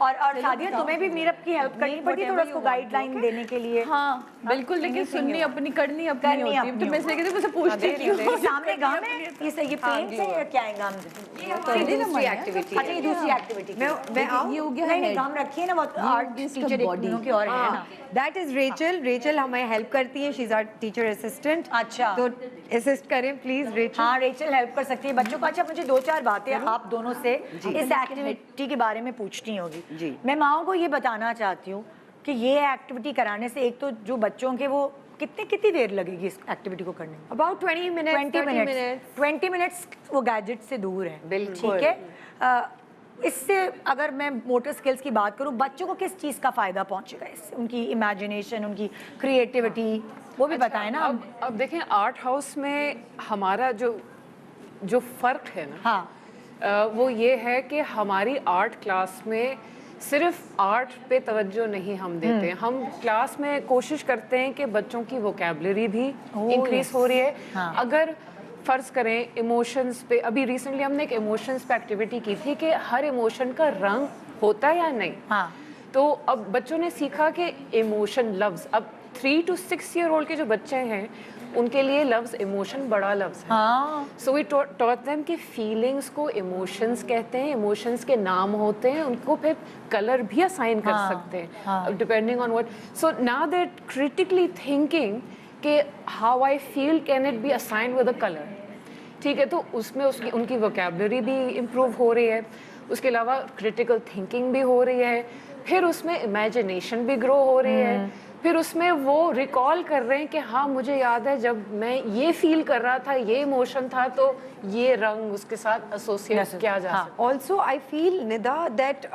और सादिया तुम्हें भी मीरब की हेल्प करनी पड़ती है थोड़ा उसको गाइडलाइन देने के लिए? हाँ बिल्कुल, लेकिन सुननी अपनी करनी अपनी होती है। तो मैं इसलिए कहती मुझसे पूछती क्यों? सामने गांव है ये प्लेन से या क्या है गांव? ये दूसरी एक्टिविटी। अच्छा ये दूसरी एक्टिविटी मैं आऊं? ये हो गया नहीं गांव रखिए ना, वो आर्ट टीचर एक दोनों की और है ना। दैट इज रेचल हमें हेल्प करती है, she is our teacher assistant. अच्छा तो असिस्ट करें प्लीज रेचल। हाँ रेचल हेल्प कर सकती है बच्चों को। अच्छा मुझे 2-4 बातें आप दोनों से इस एक्टिविटी के बारे में पूछनी होगी जी। मैं माओ को ये बताना चाहती हूँ कि ये एक्टिविटी कराने से एक तो जो बच्चों के वो कितनी देर लगेगी इस एक्टिविटी को करने में? अबाउट 20 मिनट्स 20 मिनट्स वो गैजेट से दूर है। बिल्कुल। ठीक है। इससे अगर मैं मोटर स्किल्स की बात करूं, बच्चों को किस चीज़ का फ़ायदा पहुंचेगा इससे? उनकी इमेजिनेशन, उनकी क्रिएटिविटी, वो भी बताएं ना। अब देखें आर्ट हाउस में हमारा जो फ़र्क है ना, हाँ वो ये है कि हमारी आर्ट क्लास में सिर्फ आर्ट पे तवज्जो नहीं हम देते हैं, हम क्लास में कोशिश करते हैं कि बच्चों की वोकैबुलरी भी इंक्रीज हो रही है। हाँ। अगर फ़र्ज़ करें इमोशंस पे, अभी रिसेंटली हमने एक इमोशंस पे एक्टिविटी की थी कि हर इमोशन का रंग होता है या नहीं। हाँ तो अब बच्चों ने सीखा कि इमोशन लफ्ज़, अब 3 to 6 year old के जो बच्चे हैं उनके लिए लफ्ज़ इमोशन बड़ा लफ्ज़ है। हाँ सो वी टॉट देम कि फीलिंग्स को इमोशंस कहते हैं, इमोशंस के नाम होते हैं, उनको फिर कलर भी असाइन कर सकते हैं depending on what. So now they critically thinking कि how I feel can it be assigned with a colour. ठीक है, तो उसमें उनकी वोकैबुलरी भी इम्प्रूव हो रही है, उसके अलावा क्रिटिकल थिंकिंग भी हो रही है, फिर उसमें इमेजिनेशन भी ग्रो हो रही है, फिर उसमें वो रिकॉल कर रहे हैं कि हाँ मुझे याद है जब मैं ये फील कर रहा था, ये इमोशन था, तो ये रंग उसके साथ एसोसिएट किया जा सकता है। Also I feel Nida that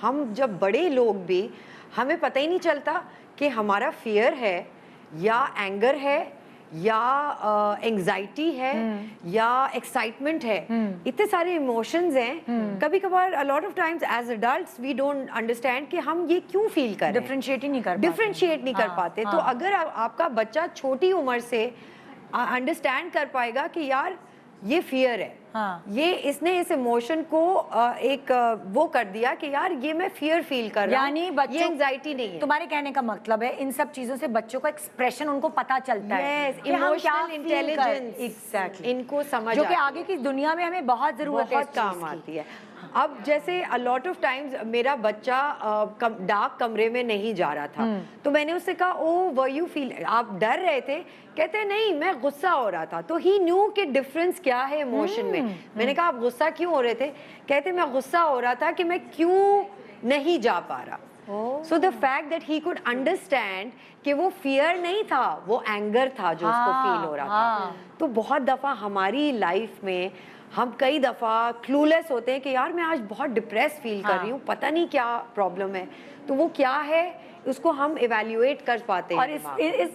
हम जब बड़े लोग भी, हमें पता ही नहीं चलता कि हमारा फियर है या एंगर है या एंजाइटी है या एक्साइटमेंट है। इतने सारे इमोशंस हैं, कभी कभार a lot of times as adults we don't understand कि हम ये क्यों फील कर रहे हैं, डिफरेंशिएट नहीं कर पाते। तो अगर आपका बच्चा छोटी उम्र से अंडरस्टैंड कर पाएगा कि यार ये फियर है, ये इसने इस इमोशन को एक वो कर दिया कि यार ये मैं फियर फील कर रहा हूं, यानी बच्चों, ये एंजाइटी नहीं है। तुम्हारे कहने का मतलब है इन सब चीजों से बच्चों का एक्सप्रेशन उनको पता चलता है, yes, इमोशनल इंटेलिजेंस एग्जैक्टली इनको समझ जो कि आगे की दुनिया में हमें बहुत जरूरत है, बहुत काम आती है। अब जैसे अ लॉट ऑफ टाइम्स मेरा बच्चा डार्क कमरे में नहीं जा रहा था, तो मैंने उससे कहा ओ वर यू फील, आप डर रहे थे? कहते नहीं मैं गुस्सा हो रहा था। तो ही न्यू कि डिफरेंस क्या है इमोशन में। मैंने कहा आप गुस्सा क्यों हो रहे थे? कहते मैं गुस्सा हो रहा था कि मैं क्यों नहीं जा पा रहा। So the fact that he could understand कि वो फियर नहीं था, वो एंगर था जो उसको फील हो रहा था। तो बहुत दफा हमारी लाइफ में हम कई दफ़ा क्लूलेस होते हैं कि यार मैं आज बहुत डिप्रेस फील कर रही हूँ, पता नहीं क्या प्रॉब्लम है। तो वो क्या है उसको हम इवेल्युएट कर पाते हैं। और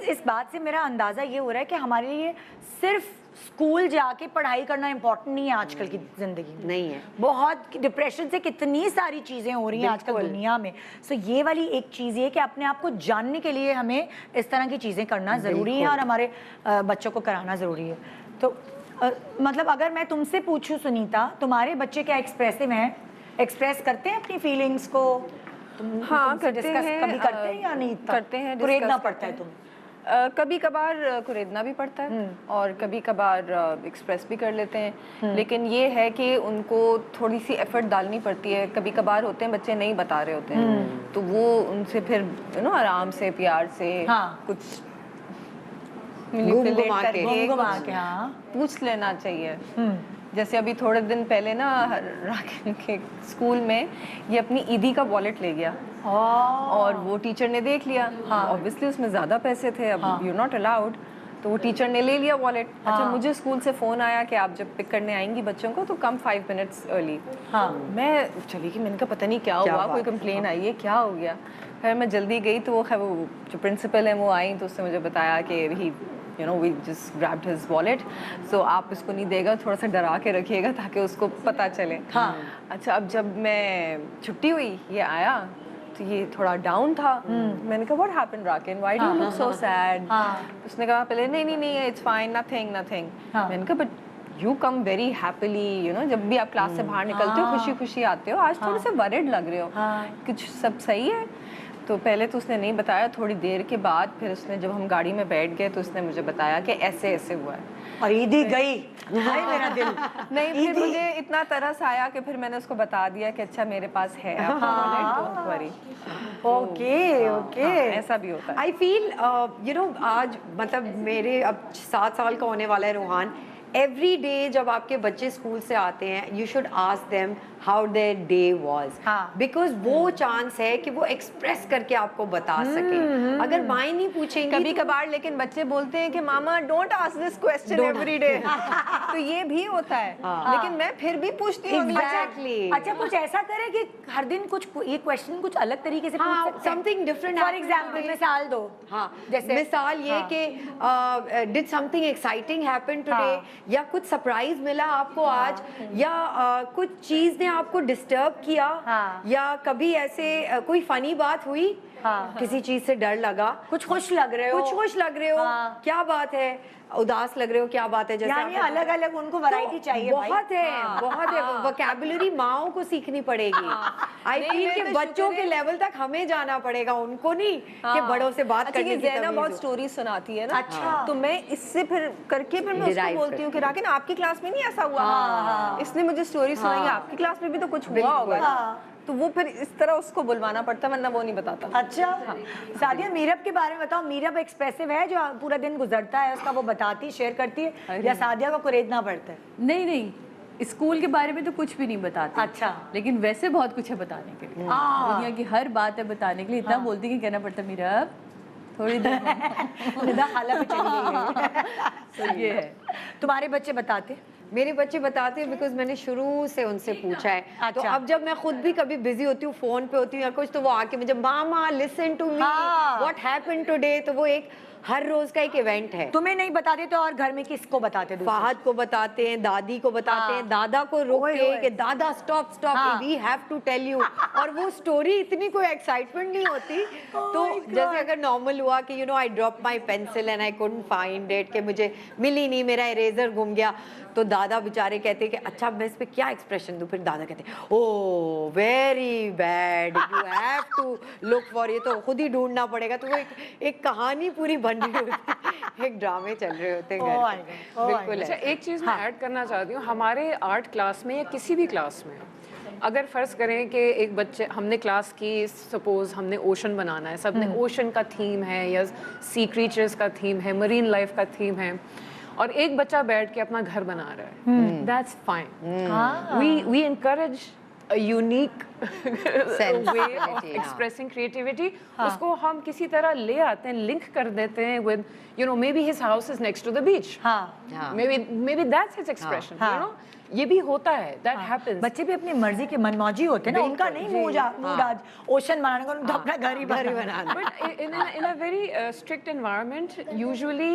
इस बात से मेरा अंदाज़ा ये हो रहा है कि हमारे लिए सिर्फ स्कूल जाके पढ़ाई करना इम्पोर्टेंट नहीं है आजकल की ज़िंदगी में। नहीं है, बहुत डिप्रेशन से कितनी सारी चीज़ें हो रही हैं आजकल दुनिया में। सो ये वाली एक चीज़ ये कि अपने आप को जानने के लिए हमें इस तरह की चीज़ें करना ज़रूरी है और हमारे बच्चों को कराना ज़रूरी है। तो मतलब अगर मैं तुमसे पूछूं सुनीता, तुम्हारे बच्चे क्या एक्सप्रेसिव हैं, एक्सप्रेस करते हैं अपनी फीलिंग्स को? हाँ करते हैं, कभी करते हैं या नहीं? करते हैं, कुरेदना पड़ता है तुम? कभी कभार कुरेदना भी पड़ता है और कभी कभार एक्सप्रेस भी कर लेते हैं, लेकिन ये है कि उनको थोड़ी सी एफर्ट डालनी पड़ती है। कभी कभार होते हैं बच्चे नहीं बता रहे होते हैं, तो वो उनसे फिर आराम से प्यार से कुछ घुमा के पूछ लेना चाहिए। जैसे अभी थोड़े दिन पहले ना राकिन के स्कूल में ये अपनी ईदी का वॉलेट ले गया और वो टीचर ने देख लिया। ऑब्वियसली उसमें ज़्यादा पैसे थे, अब यू नॉट अलाउड, तो वो टीचर ने ले लिया वॉलेट। अच्छा मुझे स्कूल से फ़ोन आया कि आप जब पिक करने आएंगी बच्चों को तो कम 5 मिनट्स अर्ली। मैं चली गई, मैंने कहा पता नहीं क्या हुआ, कोई कंप्लेन आई है, क्या हो गया। फिर मैं जल्दी गई तो वो जो प्रिंसिपल है वो आई, तो उसने मुझे बताया कि ही we just grabbed his wallet, so आप इसको नहीं देगा, थोड़ा सा डरा के रखिएगा ताकि उसको पता चले। अच्छा अब जब मैं छुट्टी हुई ये आया तो ये थोड़ा डाउन था। मैंने कहा what happened Rakin, why do you look so sad? उसने कहा पहले नहीं it's fine, nothing। मैंने कहा but you come very happily, you know, जब भी आप क्लास से बाहर निकलते हो खुशी खुशी आते हो, आज थोड़े से वरिड लग रहे हो, कुछ सब सही है? तो पहले तो उसने नहीं बताया, थोड़ी देर के बाद फिर उसने, जब हम गाड़ी में बैठ गए तो उसने मुझे बताया कि ऐसे ऐसे हुआ है। और ईदी गई भाई मेरा दिल। नहीं, फिर मुझे इतना तरस आया कि फिर मैंने उसको बता दिया कि अच्छा मेरे पास है आपका wallet, don't worry. Okay okay, ऐसा भी होता है। आई फील यू नो, आज मतलब मेरे अब 7 साल का होने वाला है रोहान। एवरी डे जब आपके बच्चे स्कूल से आते हैं, you should ask them how their day was, because वो चांस है कि वो एक्सप्रेस करके आपको बता सके। अगर माँ नहीं पूछेंगी कभी कभार लेकिन बच्चे बोलते हैं कि mama don't ask this question every day, तो ये भी होता है, लेकिन मैं फिर भी पूछती हूँ। Exactly. अच्छा, कुछ ऐसा करे कि हर दिन कुछ ये क्वेश्चन कुछ अलग तरीके से पूछ सकते हैं, समथिंग डिफरेंट। फॉर एग्जांपल मिसाल दो। हाँ, जैसे मिसाल ये कि did something exciting happen today, या कुछ सरप्राइज मिला आपको आज, या कुछ चीज ने आपको डिस्टर्ब किया, या कभी ऐसे कोई फनी बात हुई, किसी चीज से डर लगा, कुछ खुश लग रहे हो, कुछ खुश लग रहे हो, क्या बात है, उदास लग रहे हो, क्या बात है, जैसे यानी अलग अलग उनको वैरायटी चाहिए भाई। बहुत है वोकैबुलरी माओ को सीखनी पड़ेगी। आई फील कि बच्चों के लेवल तक हमें जाना पड़ेगा, उनको नहीं कि बड़ों से बात करने की ज़ैना बहुत स्टोरी सुनाती है ना, अच्छा, तो मैं इससे फिर करके फिर मैं उसको बोलती हूँ कि राकिन आपकी क्लास में नहीं ऐसा हुआ, इसने मुझे स्टोरी सुनाई, आपकी क्लास में भी तो कुछ हुआ होगा, तो वो फिर इस तरह उसको बुलवाना पड़ता है, वरना वो नहीं बताता। अच्छा, सादिया मीरब के बारे में बताओ। मीरब एक्सप्रेसिव है जो पूरा दिन गुजरता है उसका वो बताती शेयर करती है, या सादिया को कुरेदना पड़ता है? नहीं नहीं, स्कूल के बारे में तो कुछ भी नहीं बताते। अच्छा, लेकिन वैसे बहुत कुछ है बताने के लिए, दुनिया की हर बात है बताने के लिए, इतना बोलती कि कहना पड़ता मीरा थोड़ी देर निदा हाला पे चली गई। तो ये है। तुम्हारे बच्चे बताते? मेरे बच्चे बताते हैं, बिकॉज मैंने शुरू से उनसे पूछा है। तो अच्छा। अब जब मैं खुद भी कभी बिजी होती हूँ, फोन पे होती हूँ या कुछ, तो वो आके मुझे mama listen to me what happened today, तो वो एक हर रोज का एक इवेंट है। तुम्हें नहीं बताते तो और घर में किसको बताते? फहद को बताते हैं, दादी को बताते हैं, दादा को रोक के कि दादा stop stop, we have to tell you. और वो स्टोरी इतनी कोई एक्साइटमेंट नहीं होती। तो जैसे अगर नॉर्मल हुआ कि you know I drop my pencil and I couldn't find it, कि मुझे मिली नहीं, मेरा इरेजर गुम गया, तो दादा बेचारे कहते कि अच्छा मैं इस पे क्या एक्सप्रेशन दूं? फिर दादा कहते oh very bad, you have to look for, ये तो खुद ही ढूंढना पड़ेगा। तो वो एक कहानी पूरी बन रही होती, एक ड्रामे चल रहे होते हैं घर में। बिल्कुल। अच्छा, एक चीज़ मैं ऐड करना चाहती हूँ, हमारे आर्ट क्लास में या किसी भी क्लास में, अगर फ़र्ज़ करें कि एक बच्चे, हमने क्लास की, सपोज़ हमने ओशन बनाना है, सब ने ओशन का थीम है या सी क्रीचर्स का थीम है, मरीन लाइफ का थीम है, और एक बच्चा बैठ के अपना घर बना रहा है, that's fine. We encourage a unique way of expressing creativity. उसको हम किसी तरह ले आते हैं, लिंक कर देते हैं with, you know, maybe his house is next to the beach. Maybe that's his expression. You know, ये भी होता है, that happens. बच्चे भी अपनी मर्जी के मनमौजी होते हैं ना, उनका नहीं मूड आज ओशन बनाने का, उनको अपना घर ही बनाना। But in a very strict environment, usually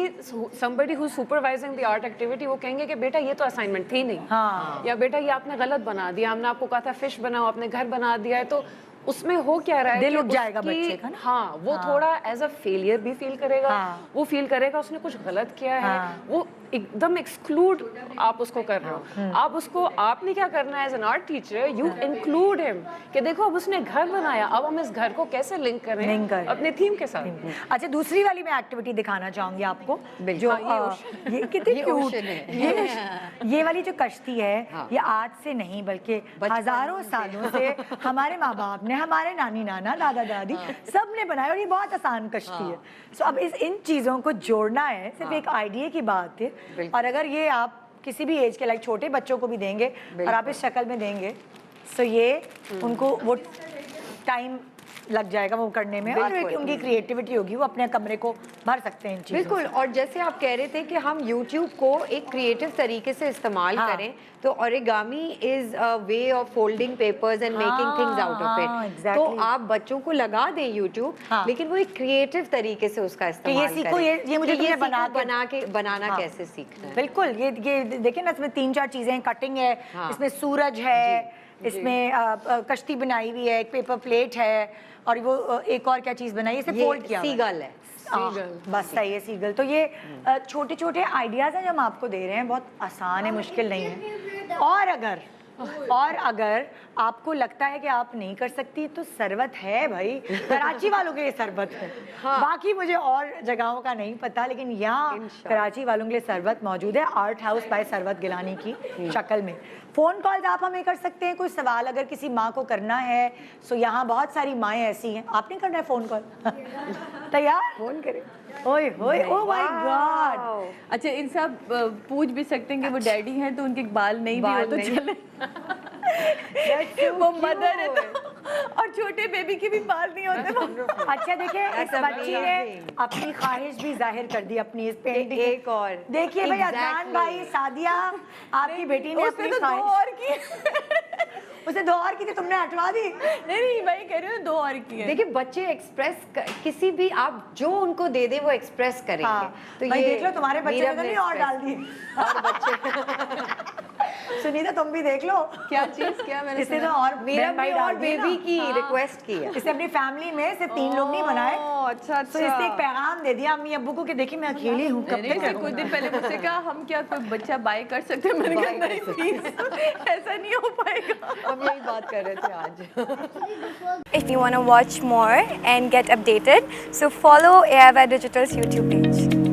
somebody who's supervising the art activity, वो कहेंगे कि बेटा ये तो असाइनमेंट थी नहीं, या बेटा ये आपने गलत बना दिया, हमने आपको कहा था फिश बनाओ, आपने घर बना दिया है, तो उसमें हो क्या रहा है, दिल उठ जाएगा बच्चे का ना। हाँ, वो थोड़ा एज अ फेलियर भी फील करेगा, वो फील करेगा उसने कुछ गलत किया है, वो एकदम एक्सक्लूड आप उसको कर रहे हो। आप उसको, आपने क्या करना है as an art teacher, you include him कि देखो अब उसने घर बनाया, अब हम इस घर को कैसे लिंक करें अपने थीम के साथ। अच्छा, दूसरी वाली मैं एक्टिविटी दिखाना चाहूंगी आपको, जो ये कितनी क्यूट है। ये वाली जो कश्ती है, ये आज से नहीं बल्कि हजारों सालों से हमारे माँ बाप ने, हमारे नानी नाना, दादा दादी सब ने बनाया, और ये बहुत आसान कश्ती है। सो अब इन चीजों को जोड़ना है, सिर्फ एक आइडिया की बात है, और अगर ये आप किसी भी एज के, लाइक छोटे बच्चों को भी देंगे और आप इस शक्ल में देंगे, सो ये उनको वो टाइम लग जाएगा वो करने में, और एक उनकी क्रिएटिविटी होगी, वो अपने कमरे को भर सकते हैं इन चीज़ों। बिल्कुल। और जैसे आप कह रहे थे कि हम YouTube को एक क्रिएटिव तरीके से इस्तेमाल करें, तो origami is a way of folding papers and making things out of it. तो आप बच्चों को लगा दें YouTube, लेकिन वो एक क्रिएटिव तरीके से उसका इस्तेमाल करें। ये सीखो, ये मुझे ये बनाना कैसे सीखना है। बिल्कुल, ये देखिए ना, इसमें 4 चीजें, कटिंग है, इसमें सूरज है, इसमें कश्ती बनाई हुई है, एक पेपर प्लेट है, और वो एक और क्या चीज बनाई है, इसे फोल्ड किया, सीगल है, बस सही है सीगल। तो ये छोटे छोटे आइडियाज़ हैं जो हम आपको दे रहे हैं, बहुत आसान है, मुश्किल नहीं है। और अगर आपको लगता है कि आप नहीं कर सकती तो सरबत है भाई, कराची वालों के लिए सरबत है। बाकी मुझे और जगहों का नहीं पता, लेकिन यहाँ कराची वालों के लिए सरबत मौजूद है, आर्ट हाउस बाय सरबत गिलानी की शक्ल में। फ़ोन कॉल्स आप हमें कर सकते हैं, कोई सवाल अगर किसी माँ को करना है, सो यहाँ बहुत सारी माएँ ऐसी हैं। आपने करना है फ़ोन कॉल? तैयार? फोन करें। ओए होए, ओह माय गॉड। अच्छा, इनसे आप पूछ भी सकते हैं कि वो डैडी हैं तो उनके बाल नहीं भी हो तो चले। वो मदर है तो, और छोटे बेबी के भी बाल नहीं होते। अच्छा देखिए, इस बच्ची ने अपनी ख्वाहिश भी जाहिर कर दी अपनी इस पेंटिंग। एक और देखिए भाई, अदनान भाई, सादिया, आपकी बेटी ने अपनी उसने तो 2 ख्वाहिश, और की। उसे 2 और की थी, तुमने हटवा दी। नहीं भाई कह रही हूँ 2 और की है। देखिए बच्चे एक्सप्रेस किसी भी आप जो उनको दे दे वो एक्सप्रेस करेंगे। हाँ, तो भाई ये देख लो, तुम्हारे बच्चे मीरब ने तो ने नहीं और डाल express दिए। और बच्चे सुनीता तुम भी देख लो, क्या चीज, क्या मैंने इसने तो सुना? और मीरब भाई ने और डाल दिए ना। बेबी की रिक्वेस्ट की है। इसने अपनी फैमिली में से 3 लोग नहीं बनाए, अच्छा तो इसने एक पैगाम दे दिया अम्मी अब्बू को कि देखिए मैं अकेली हूँ, कब नहीं, तक इसने करूँ? कुछ दिन पहले मुझसे कहा हम क्या कोई बच्चा बाय कर सकते हैं? मैंने कहा नहीं प्लीज, ऐसा नहीं हो पाएगा। हम यही बात कर रहे थे आज। If you want to watch more and get updated, so follow AIY Digital's YouTube page.